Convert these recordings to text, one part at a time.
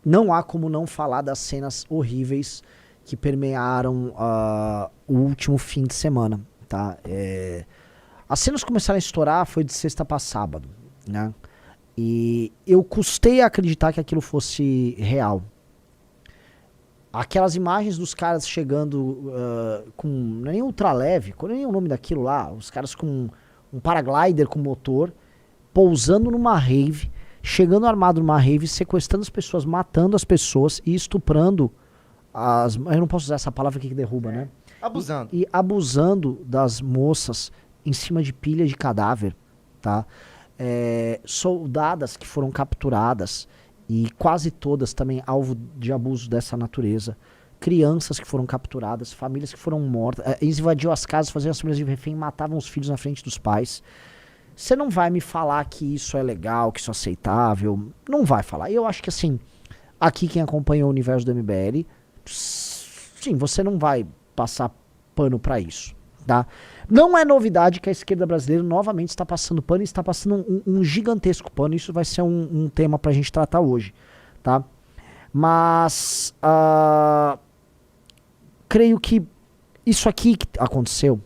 não há como não falar das cenas horríveis que permearam o último fim de semana, tá? As cenas começaram a estourar foi de sexta para sábado, né? E eu custei a acreditar que aquilo fosse real. Aquelas imagens dos caras chegando com, não é nem ultraleve, qual é nem o nome daquilo lá, os caras com um paraglider com motor, pousando numa rave, chegando armado numa rave, sequestrando as pessoas, matando as pessoas e estuprando as... Eu não posso usar essa palavra aqui que derruba, né? Abusando. E abusando das moças em cima de pilha de cadáver, tá? Soldadas que foram capturadas e quase todas também alvo de abuso dessa natureza. Crianças que foram capturadas, famílias que foram mortas. Eles invadiam as casas, faziam as famílias de refém, matavam os filhos na frente dos pais. Você não vai me falar que isso é legal, que isso é aceitável. Não vai falar. E eu acho que assim, aqui quem acompanha o universo do MBL, sim, você não vai passar pano pra isso, tá? Não é novidade que a esquerda brasileira novamente está passando pano e está passando um gigantesco pano. Isso vai ser um tema pra gente tratar hoje, tá? Mas creio que isso aqui que aconteceu,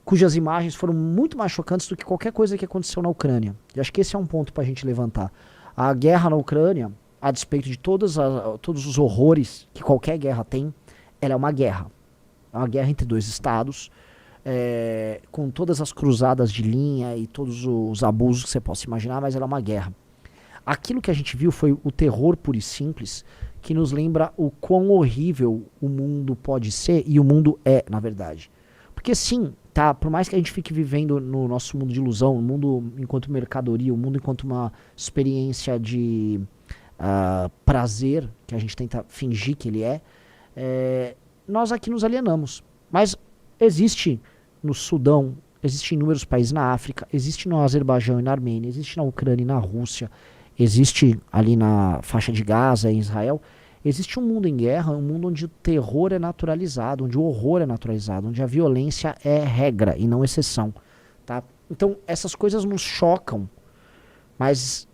cujas imagens foram muito mais chocantes do que qualquer coisa que aconteceu na Ucrânia. E acho que esse é um ponto pra gente levantar. A guerra na Ucrânia, a despeito de todos os horrores que qualquer guerra tem, ela é uma guerra. É uma guerra entre dois estados, com todas as cruzadas de linha e todos os abusos que você possa imaginar, mas ela é uma guerra. Aquilo que a gente viu foi o terror puro e simples, que nos lembra o quão horrível o mundo pode ser, e o mundo é, na verdade. Porque sim, tá, por mais que a gente fique vivendo no nosso mundo de ilusão, o mundo enquanto mercadoria, o mundo enquanto uma experiência de prazer, que a gente tenta fingir que ele nós aqui nos alienamos. Mas existe no Sudão, existe em inúmeros países na África, existe no Azerbaijão e na Armênia, existe na Ucrânia e na Rússia, existe ali na faixa de Gaza em Israel. Existe um mundo em guerra, um mundo onde o terror é naturalizado, onde o horror é naturalizado, onde a violência é regra e não exceção, tá? Então essas coisas nos chocam, mas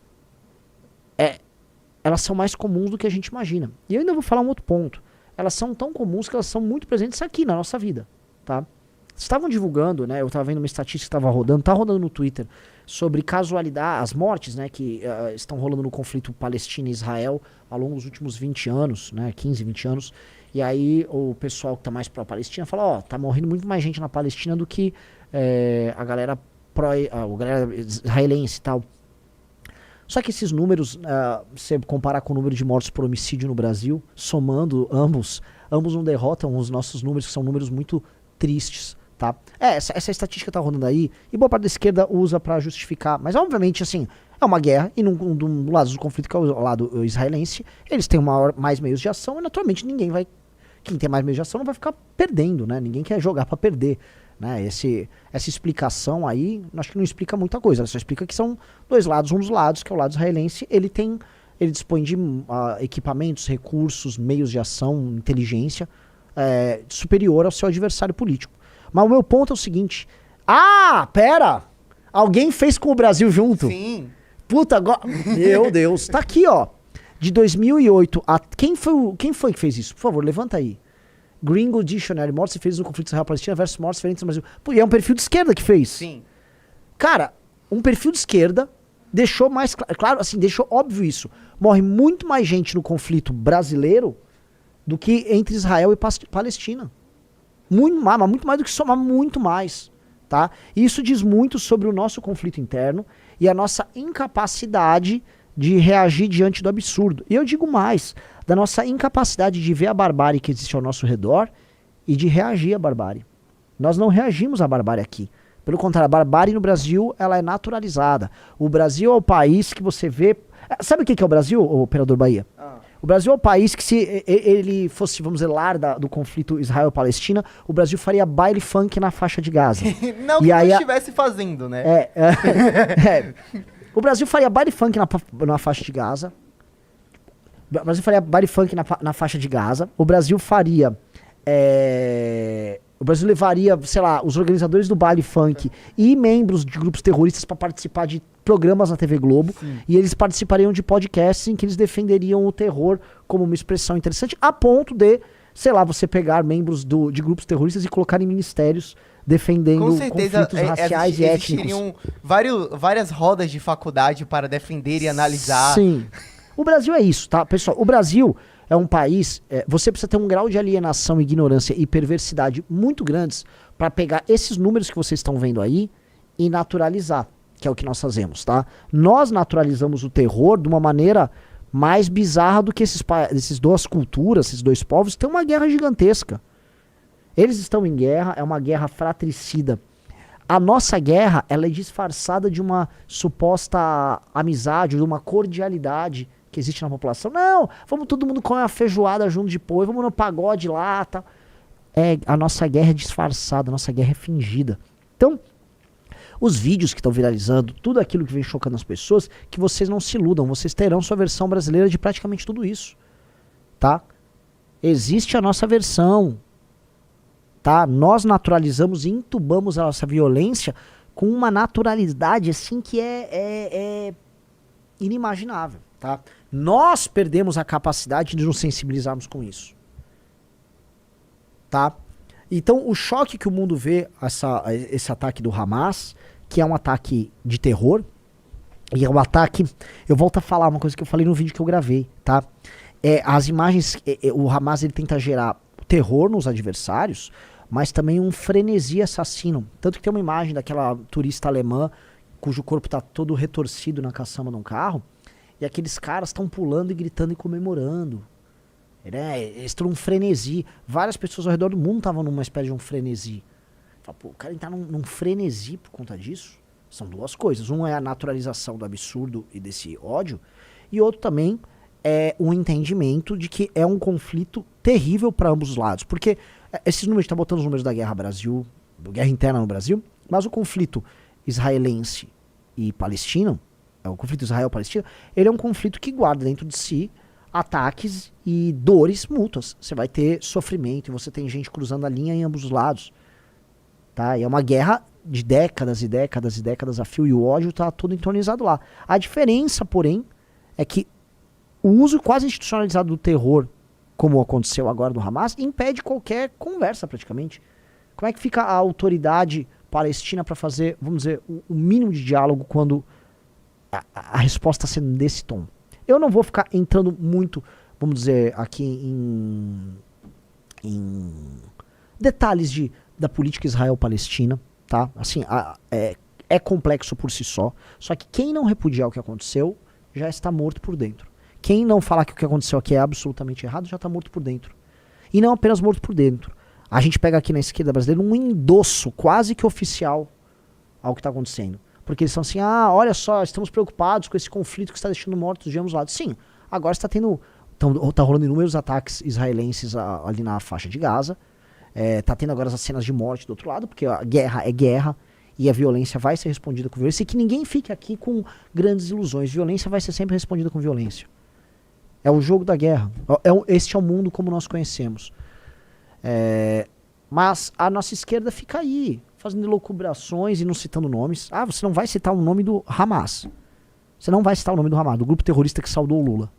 elas são mais comuns do que a gente imagina. E eu ainda vou falar um outro ponto. Elas são tão comuns que elas são muito presentes aqui na nossa vida, tá? Estavam divulgando, né? Eu estava vendo uma estatística que estava rodando, tá rodando no Twitter, sobre casualidade, as mortes, né, que estão rolando no conflito Palestina e Israel ao longo dos últimos 20 anos, né, 15, 20 anos. E aí o pessoal que tá mais pró-Palestina fala, ó, tá morrendo muito mais gente na Palestina do que a galera israelense e tal. Só que esses números, se comparar com o número de mortos por homicídio no Brasil, somando ambos não derrotam os nossos números, que são números muito tristes, tá? Essa estatística tá rodando aí, e boa parte da esquerda usa pra justificar, mas obviamente, assim, é uma guerra, e do lado do conflito, que é o lado israelense, eles têm mais meios de ação, e naturalmente quem tem mais meios de ação não vai ficar perdendo, né? Ninguém quer jogar pra perder. Né, essa explicação aí, acho que não explica muita coisa, ela só explica que são dois lados. Um dos lados, que é o lado israelense, ele dispõe de equipamentos, recursos, meios de ação, inteligência superior ao seu adversário político. Mas o meu ponto é o seguinte: pera! Alguém fez com o Brasil junto? Sim. Puta, agora... Meu Deus, tá aqui, ó. De 2008 a... Quem foi que fez isso? Por favor, levanta aí. Gringo Dictionary, mortes e feridos no conflito Israel-Palestina versus mortes e feridos no Brasil. Pô, e é um perfil de esquerda que fez. Sim. Cara, um perfil de esquerda deixou mais claro, assim, deixou óbvio isso. Morre muito mais gente no conflito brasileiro do que entre Israel e Palestina. Muito mais, mas muito mais do que somar, muito mais, tá? E isso diz muito sobre o nosso conflito interno e a nossa incapacidade de reagir diante do absurdo. E eu digo mais, da nossa incapacidade de ver a barbárie que existe ao nosso redor e de reagir à barbárie. Nós não reagimos à barbárie aqui. Pelo contrário, a barbárie no Brasil, ela é naturalizada. O Brasil é o país que você vê... Sabe o que é o Brasil, o operador Bahia? O Brasil é o país que, se ele fosse, vamos dizer, lar do conflito Israel-Palestina, o Brasil faria baile funk na faixa de Gaza. Não que não estivesse fazendo, né? O Brasil faria baile funk na faixa de Gaza. O Brasil faria baile funk na faixa de Gaza. O Brasil faria O Brasil levaria, sei lá, os organizadores do baile funk e membros de grupos terroristas para participar de programas na TV Globo. Sim. E eles participariam de podcasts em que eles defenderiam o terror como uma expressão interessante, a ponto de, sei lá, você pegar membros de grupos terroristas e colocar em ministérios defendendo conflitos raciais e étnicos. Existiriam várias rodas de faculdade para defender e analisar. Sim. O Brasil é isso, tá, pessoal? O Brasil é um país... você precisa ter um grau de alienação, ignorância e perversidade muito grandes para pegar esses números que vocês estão vendo aí e naturalizar, que é o que nós fazemos, tá? Nós naturalizamos o terror de uma maneira mais bizarra do que esses duas culturas, esses dois povos, tem uma guerra gigantesca. Eles estão em guerra, é uma guerra fratricida. A nossa guerra, ela é disfarçada de uma suposta amizade, de uma cordialidade que existe na população. Não, vamos todo mundo comer uma feijoada junto depois, vamos no pagode lá, tá? A nossa guerra é disfarçada, a nossa guerra é fingida. Então, os vídeos que estão viralizando, tudo aquilo que vem chocando as pessoas, que vocês não se iludam, vocês terão sua versão brasileira de praticamente tudo isso, tá? Existe a nossa versão, tá? Nós naturalizamos e entubamos a nossa violência com uma naturalidade assim que é inimaginável, tá? Nós perdemos a capacidade de nos sensibilizarmos com isso, tá? Então o choque que o mundo vê esse ataque do Hamas, que é um ataque de terror, e é um ataque, eu volto a falar uma coisa que eu falei no vídeo que eu gravei, tá? As imagens, o Hamas ele tenta gerar terror nos adversários, mas também um frenesi assassino. Tanto que tem uma imagem daquela turista alemã cujo corpo está todo retorcido na caçamba de um carro, e aqueles caras estão pulando e gritando e comemorando. Eles estão num frenesi. Várias pessoas ao redor do mundo estavam numa espécie de um frenesi. Fala, pô, o cara está num frenesi por conta disso. São duas coisas. Um é a naturalização do absurdo e desse ódio, e outro também é um entendimento de que é um conflito terrível para ambos os lados. Porque esses números, a gente está botando os números da guerra Brasil, da guerra interna no Brasil, mas o conflito israelense e palestino, o conflito Israel-Palestina, ele é um conflito que guarda dentro de si ataques e dores mútuas. Você vai ter sofrimento e você tem gente cruzando a linha em ambos os lados. Tá? E é uma guerra de décadas e décadas e décadas a fio, e o ódio está todo entronizado lá. A diferença, porém, é que o uso quase institucionalizado do terror, como aconteceu agora do Hamas, impede qualquer conversa praticamente. Como é que fica a autoridade palestina para fazer, vamos dizer, o mínimo de diálogo quando a resposta está sendo desse tom? Eu não vou ficar entrando muito, vamos dizer, aqui em detalhes da política Israel-Palestina, tá? Assim, é complexo por si só que quem não repudiar o que aconteceu já está morto por dentro. Quem não falar que o que aconteceu aqui é absolutamente errado já está morto por dentro. E não apenas morto por dentro. A gente pega aqui na esquerda brasileira um endosso quase que oficial ao que está acontecendo. Porque eles são assim, olha só, estamos preocupados com esse conflito que está deixando mortos de ambos os lados. Sim, agora está tendo, tá rolando inúmeros ataques israelenses ali na faixa de Gaza. Tá tendo agora as cenas de morte do outro lado, porque a guerra é guerra e a violência vai ser respondida com violência. E que ninguém fique aqui com grandes ilusões. Violência vai ser sempre respondida com violência. É o jogo da guerra. Este é o mundo como nós conhecemos. Mas a nossa esquerda fica aí, fazendo elucubrações e não citando nomes. Você não vai citar o nome do Hamas. Você não vai citar o nome do Hamas, do grupo terrorista que saudou o Lula.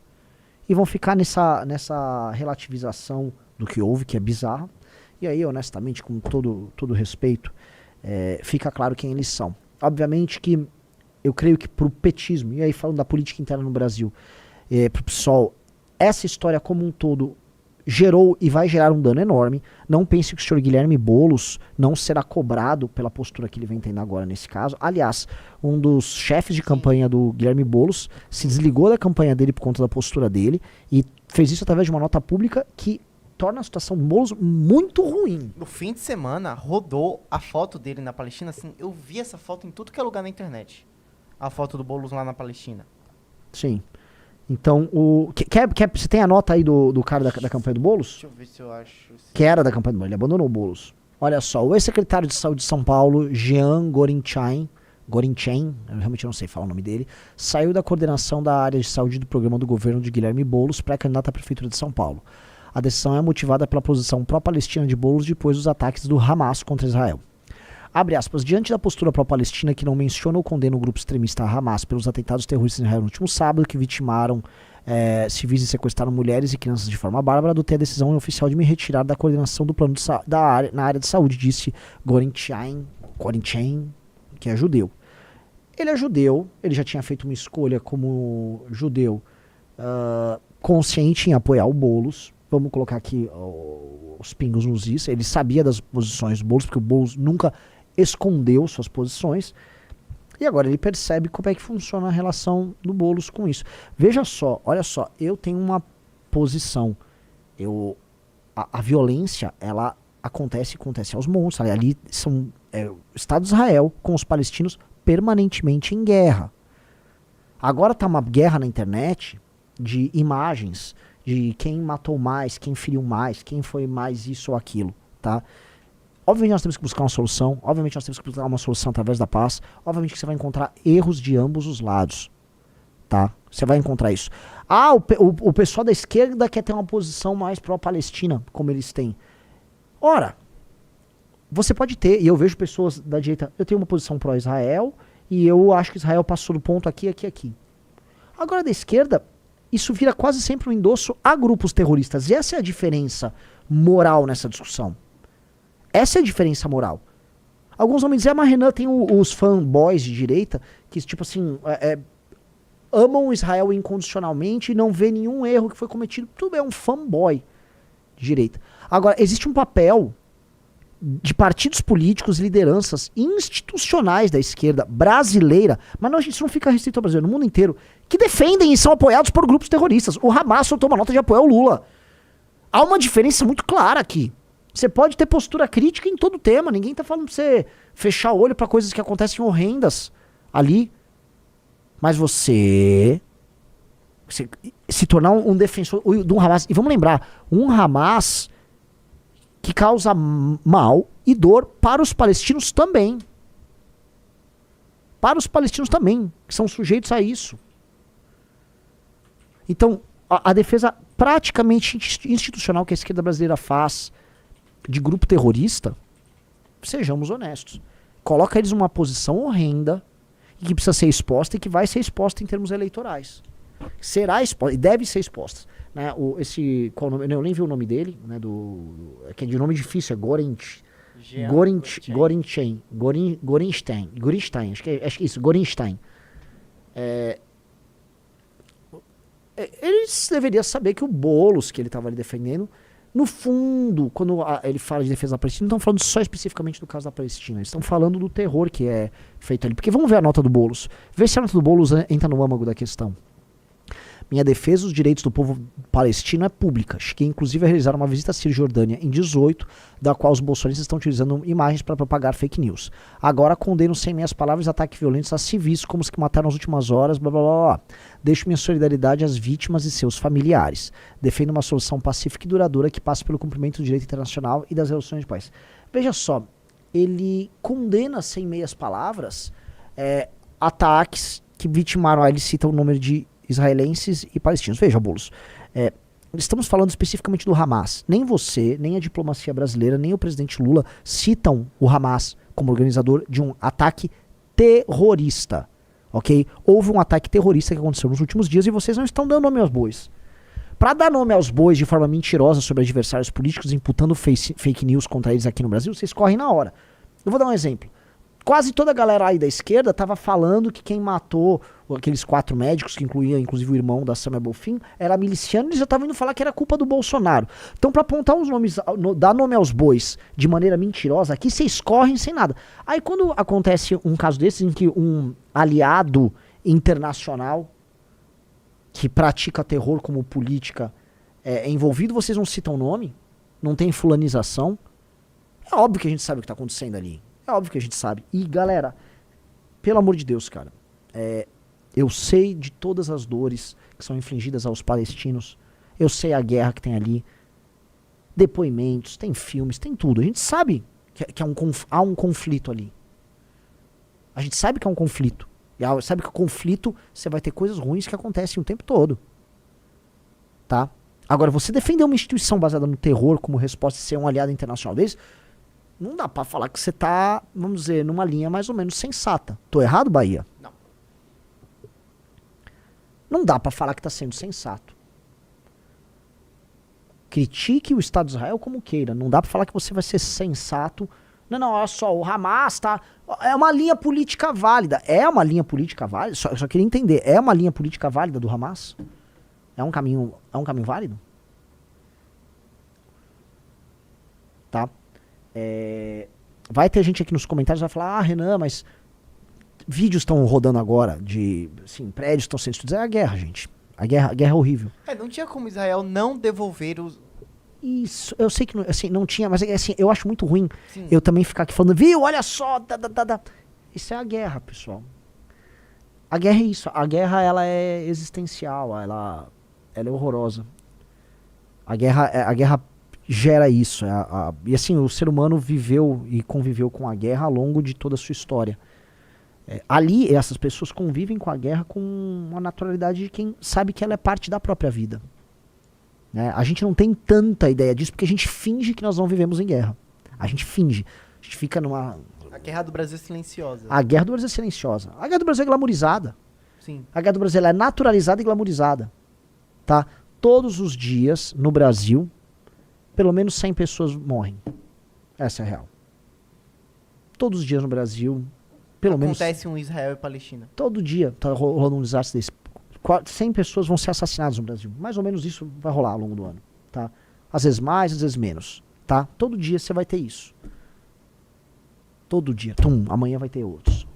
E vão ficar nessa relativização do que houve, que é bizarro. E aí, honestamente, com todo respeito, fica claro quem eles são. Obviamente que eu creio que pro petismo, e aí falando da política interna no Brasil, pro PSOL, essa história como um todo gerou e vai gerar um dano enorme. Não pense que o senhor Guilherme Boulos não será cobrado pela postura que ele vem tendo agora nesse caso. Aliás, um dos chefes de campanha do Guilherme Boulos se desligou da campanha dele por conta da postura dele e fez isso através de uma nota pública que torna a situação do Boulos muito ruim. No fim de semana, rodou a foto dele na Palestina. Assim, eu vi essa foto em tudo que é lugar na internet. A foto do Boulos lá na Palestina. Sim. Então, você tem a nota aí do cara da campanha do Boulos? Deixa eu ver se eu acho. Que era da campanha do Boulos, ele abandonou o Boulos. Olha só, o ex-secretário de Saúde de São Paulo, Jean Gorinchain, eu realmente não sei falar o nome dele, saiu da coordenação da área de saúde do programa do governo de Guilherme Boulos, pré-candidato à prefeitura de São Paulo. A decisão é motivada pela posição pró-palestina de Boulos depois dos ataques do Hamas contra Israel. Abre aspas, diante da postura pró-palestina que não menciona ou condena o grupo extremista Hamas pelos atentados terroristas em Israel no último sábado, que vitimaram civis e sequestraram mulheres e crianças de forma bárbara, adotei a decisão oficial de me retirar da coordenação do plano na área de saúde, disse Gorenstein, que é judeu. Ele é judeu, ele já tinha feito uma escolha como judeu consciente em apoiar o Boulos. Vamos colocar aqui os pingos nos is. Ele sabia das posições do Boulos, porque o Boulos nunca escondeu suas posições. E agora ele percebe como é que funciona a relação do Boulos com isso. Veja só, olha só, eu tenho uma posição. A violência, ela acontece aos montes. Ali são o Estado de Israel com os palestinos permanentemente em guerra. Agora tá uma guerra na internet de imagens, de quem matou mais, quem feriu mais, quem foi mais isso ou aquilo, tá? Obviamente nós temos que buscar uma solução, obviamente nós temos que buscar uma solução através da paz, obviamente que você vai encontrar erros de ambos os lados, tá? Você vai encontrar isso. O pessoal da esquerda quer ter uma posição mais pró-Palestina, como eles têm. Ora, você pode ter, e eu vejo pessoas da direita, eu tenho uma posição pró-Israel, e eu acho que Israel passou do ponto aqui. Agora da esquerda, isso vira quase sempre um endosso a grupos terroristas, e essa é a diferença moral nessa discussão. Essa é a diferença moral. Alguns vão me dizer, mas Renan, tem os fanboys de direita que, tipo assim, amam Israel incondicionalmente e não vê nenhum erro que foi cometido. Tudo é um fanboy de direita. Agora, existe um papel de partidos políticos, lideranças institucionais da esquerda brasileira, mas não, isso não fica restrito ao Brasil, no mundo inteiro, que defendem e são apoiados por grupos terroristas. O Hamas soltou uma nota de apoio ao Lula. Há uma diferença muito clara aqui. Você pode ter postura crítica em todo tema. Ninguém tá falando pra você fechar o olho pra coisas que acontecem horrendas ali. Mas você se tornar um defensor de um Hamas. E vamos lembrar, um Hamas que causa mal e dor para os palestinos também. Para os palestinos também, que são sujeitos a isso. Então, a defesa praticamente institucional que a esquerda brasileira faz de grupo terrorista, sejamos honestos, coloca eles numa posição horrenda e que precisa ser exposta e que vai ser exposta em termos eleitorais. Será exposta e deve ser exposta. Né? Qual o nome? Eu nem vi o nome dele, né? Que é de nome difícil, é Gorenstein, acho que é isso, Gorenstein. Eles deveriam saber que o Boulos que ele estava ali defendendo, no fundo, quando ele fala de defesa da Palestina, não estão falando só especificamente do caso da Palestina. Eles estão falando do terror que é feito ali. Porque vamos ver a nota do Boulos. Vê se a nota do Boulos entra no âmago da questão. Minha defesa dos direitos do povo palestino é pública. Cheguei inclusive a realizar uma visita à Cisjordânia em 18, da qual os bolsonaristas estão utilizando imagens para propagar fake news. Agora condeno sem minhas palavras ataques violentos a civis como os que mataram nas últimas horas, blá blá blá blá. Deixo minha solidariedade às vítimas e seus familiares. Defendo uma solução pacífica e duradoura que passe pelo cumprimento do direito internacional e das relações de paz. Veja só, ele condena sem meias palavras ataques que vitimaram, ele cita o número de israelenses e palestinos. Veja, Boulos, estamos falando especificamente do Hamas. Nem você, nem a diplomacia brasileira, nem o presidente Lula citam o Hamas como organizador de um ataque terrorista, ok? Houve um ataque terrorista que aconteceu nos últimos dias e vocês não estão dando nome aos bois. Para dar nome aos bois de forma mentirosa sobre adversários políticos, imputando fake news contra eles aqui no Brasil, vocês correm na hora. Eu vou dar um exemplo. Quase toda a galera aí da esquerda tava falando que quem matou aqueles 4 médicos, que incluía inclusive o irmão da Samia Bonfim, era miliciano, e eles já estavam indo falar que era culpa do Bolsonaro. Então, para apontar os nomes, dar nome aos bois de maneira mentirosa, aqui vocês correm sem nada. Aí quando acontece um caso desse em que um aliado internacional que pratica terror como política é envolvido, vocês não citam o nome, não tem fulanização. É óbvio que a gente sabe o que tá acontecendo ali. É óbvio que a gente sabe. E, galera, pelo amor de Deus, cara, eu sei de todas as dores que são infligidas aos palestinos. Eu sei a guerra que tem ali. Depoimentos, tem filmes, tem tudo. A gente sabe que há um conflito ali. A gente sabe que há um conflito. E sabe que o conflito, você vai ter coisas ruins que acontecem o tempo todo. Tá? Agora, você defender uma instituição baseada no terror como resposta de ser um aliado internacional deles, não dá pra falar que você tá, vamos dizer, numa linha mais ou menos sensata. Tô errado, Bahia? Não. Não dá pra falar que tá sendo sensato. Critique o Estado de Israel como queira. Não dá pra falar que você vai ser sensato. Não, olha só, o Hamas tá... É uma linha política válida. É uma linha política válida? Eu só queria entender. É uma linha política válida do Hamas? É um caminho válido? Tá? Vai ter gente aqui nos comentários que vai falar, Renan, mas vídeos estão rodando agora de, assim, prédios estão sendo estudados. É a guerra, gente. A guerra é horrível. Não tinha como Israel não devolver os... Isso, eu sei que não, assim, não tinha, mas assim, eu acho muito ruim Sim. eu também ficar aqui falando, viu, olha só, Isso é a guerra, pessoal. A guerra é isso, a guerra ela é existencial, ela é horrorosa. A guerra gera isso. E assim, o ser humano viveu e conviveu com a guerra ao longo de toda a sua história. Ali, essas pessoas convivem com a guerra com uma naturalidade de quem sabe que ela é parte da própria vida. A gente não tem tanta ideia disso porque a gente finge que nós não vivemos em guerra. A gente finge. A gente fica numa... A guerra do Brasil é silenciosa. A guerra do Brasil é silenciosa. A guerra do Brasil é glamourizada. Sim. A guerra do Brasil é naturalizada e glamourizada. Tá? Todos os dias, no Brasil, pelo menos 100 pessoas morrem. Essa é a real. Todos os dias no Brasil, pelo menos... Acontece um Israel e Palestina. Todo dia tá rolando um desastre desse. 100 pessoas vão ser assassinadas no Brasil. Mais ou menos isso vai rolar ao longo do ano. Tá? Às vezes mais, às vezes menos. Tá? Todo dia você vai ter isso. Todo dia. Amanhã vai ter outros.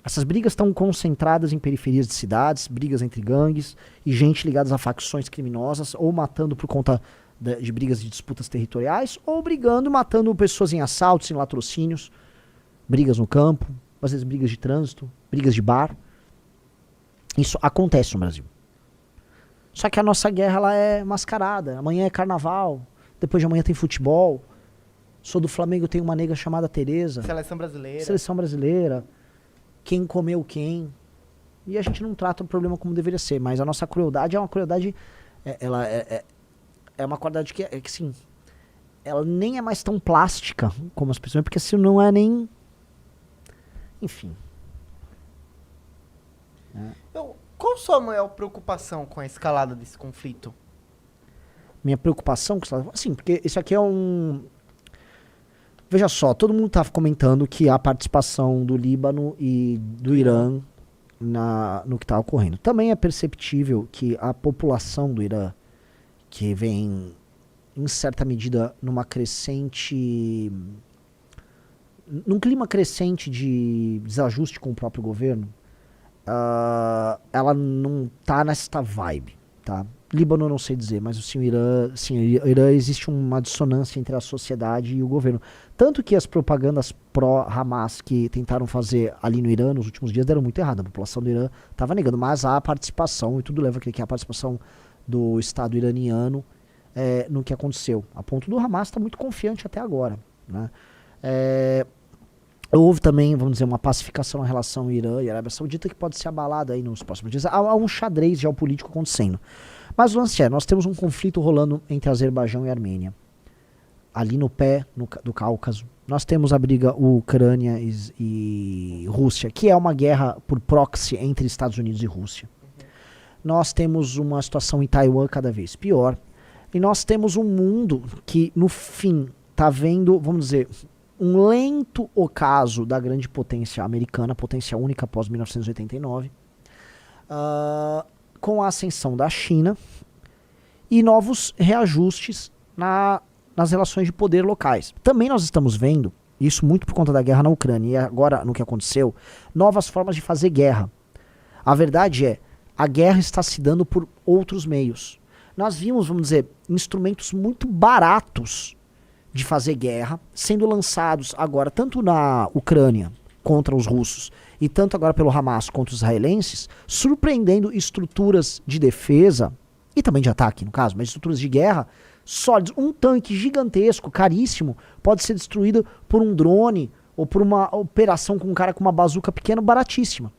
Essas brigas estão concentradas em periferias de cidades, brigas entre gangues e gente ligadas a facções criminosas, ou matando por conta de brigas de disputas territoriais, ou brigando, matando pessoas em assaltos, em latrocínios, brigas no campo, às vezes brigas de trânsito, brigas de bar. Isso acontece no Brasil. Só que a nossa guerra ela é mascarada. Amanhã é carnaval, depois de amanhã tem futebol. Sou do Flamengo, tem uma nega chamada Tereza. Seleção brasileira. Seleção brasileira. Quem comeu quem. E a gente não trata o problema como deveria ser. Mas a nossa crueldade é uma crueldade... É uma crueldade que assim... Ela nem é mais tão plástica como as pessoas... Porque assim, não é nem... Enfim... Qual a sua maior preocupação com a escalada desse conflito? Minha preocupação... Assim, porque isso aqui é um... Veja só, todo mundo tá comentando que a participação do Líbano e do Irã no que está ocorrendo. Também é perceptível que a população do Irã, que vem, em certa medida, num clima crescente de desajuste com o próprio governo, ela não tá nesta vibe, tá? Líbano eu não sei dizer, mas o Irã existe uma dissonância entre a sociedade e o governo. Tanto que as propagandas pró-Hamas que tentaram fazer ali no Irã nos últimos dias deram muito errado. A população do Irã estava negando, mas há participação, e tudo leva a crer que há a participação do Estado iraniano no que aconteceu. A ponto do Hamas estar muito confiante até agora, né? Houve também, vamos dizer, uma pacificação em relação ao Irã e à Arábia Saudita que pode ser abalada aí nos próximos dias. Há um xadrez geopolítico acontecendo. Mas o lance nós temos um conflito rolando entre Azerbaijão e Armênia. Ali no pé do Cáucaso. Nós temos a briga Ucrânia e Rússia, que é uma guerra por proxy entre Estados Unidos e Rússia. Nós temos uma situação em Taiwan cada vez pior. E nós temos um mundo que, no fim, está vendo, vamos dizer, um lento ocaso da grande potência americana, potência única após 1989, com a ascensão da China e novos reajustes nas relações de poder locais. Também nós estamos vendo, isso muito por conta da guerra na Ucrânia e agora no que aconteceu, novas formas de fazer guerra. A verdade é, a guerra está se dando por outros meios. Nós vimos, vamos dizer, instrumentos muito baratos de fazer guerra, sendo lançados agora tanto na Ucrânia contra os russos e tanto agora pelo Hamas contra os israelenses, surpreendendo estruturas de defesa e também de ataque, no caso, mas estruturas de guerra sólidas. Um tanque gigantesco, caríssimo, pode ser destruído por um drone ou por uma operação com um cara com uma bazuca pequena, baratíssima.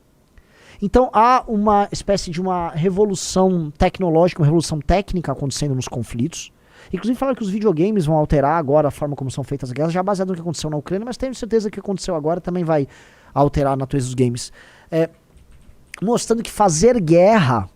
Então há uma espécie de uma revolução tecnológica, uma revolução técnica acontecendo nos conflitos. Inclusive falaram que os videogames vão alterar agora a forma como são feitas as guerras, já baseado no que aconteceu na Ucrânia, mas tenho certeza que o que aconteceu agora também vai alterar a natureza dos games. Mostrando que fazer guerra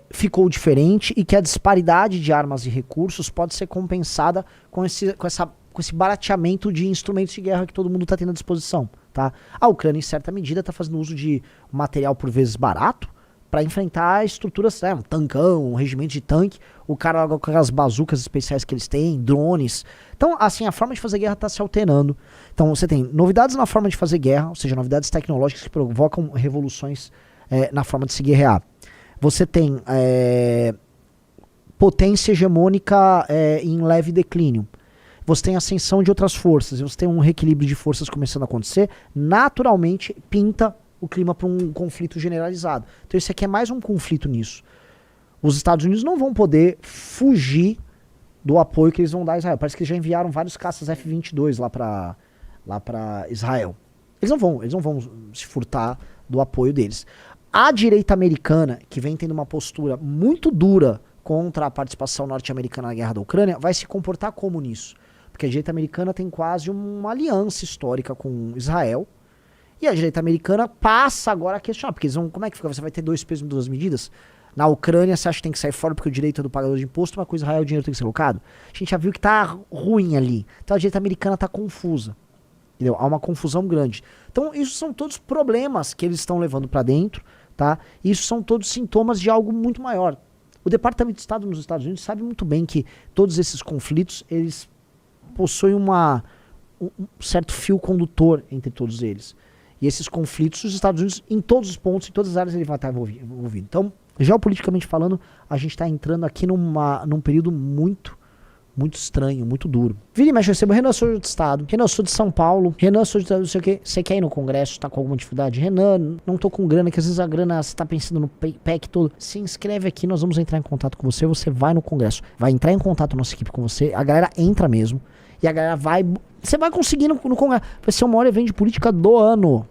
ficou diferente e que a disparidade de armas e recursos pode ser compensada com esse barateamento de instrumentos de guerra que todo mundo está tendo à disposição. Tá? A Ucrânia, em certa medida, está fazendo uso de material por vezes barato para enfrentar estruturas, um tancão, um regimento de tanque, o cara com aquelas bazucas especiais que eles têm, drones. Então, assim, a forma de fazer guerra está se alterando. Então, você tem novidades na forma de fazer guerra, ou seja, novidades tecnológicas que provocam revoluções na forma de se guerrear. Você tem potência hegemônica em leve declínio. Você tem ascensão de outras forças, você tem um reequilíbrio de forças começando a acontecer, naturalmente pinta o clima para um conflito generalizado. Então isso aqui é mais um conflito nisso. Os Estados Unidos não vão poder fugir do apoio que eles vão dar a Israel. Parece que eles já enviaram vários caças F-22 lá para Israel. Eles não vão se furtar do apoio deles. A direita americana, que vem tendo uma postura muito dura contra a participação norte-americana na guerra da Ucrânia, vai se comportar como nisso? Porque a direita americana tem quase uma aliança histórica com Israel. E a direita americana passa agora a questionar. Porque eles vão, como é que fica? Você vai ter dois pesos e duas medidas? Na Ucrânia você acha que tem que sair fora porque o direito é do pagador de imposto, mas com Israel o dinheiro tem que ser alocado? A gente já viu que tá ruim ali. Então a direita americana tá confusa. Entendeu? Há uma confusão grande. Então isso são todos problemas que eles estão levando para dentro. Tá? Isso são todos sintomas de algo muito maior. O Departamento de Estado nos Estados Unidos sabe muito bem que todos esses conflitos, eles possuem um certo fio condutor entre todos eles. E esses conflitos, os Estados Unidos, em todos os pontos, em todas as áreas, ele vai estar envolvido. Então, geopoliticamente falando, a gente está entrando aqui num período muito estranho, muito duro. Vira e mexe, eu recebo, Renan, sou de Estado, Renan, sou de São Paulo, Renan, sou de não sei o quê, você quer ir no Congresso, tá com alguma dificuldade? Renan, não tô com grana, que às vezes a grana, você tá pensando no PEC todo, se inscreve aqui, nós vamos entrar em contato com você, você vai no Congresso, vai entrar em contato nossa equipe com você, a galera entra mesmo, e a galera vai, você vai conseguir no Congresso, vai ser o maior evento de política do ano.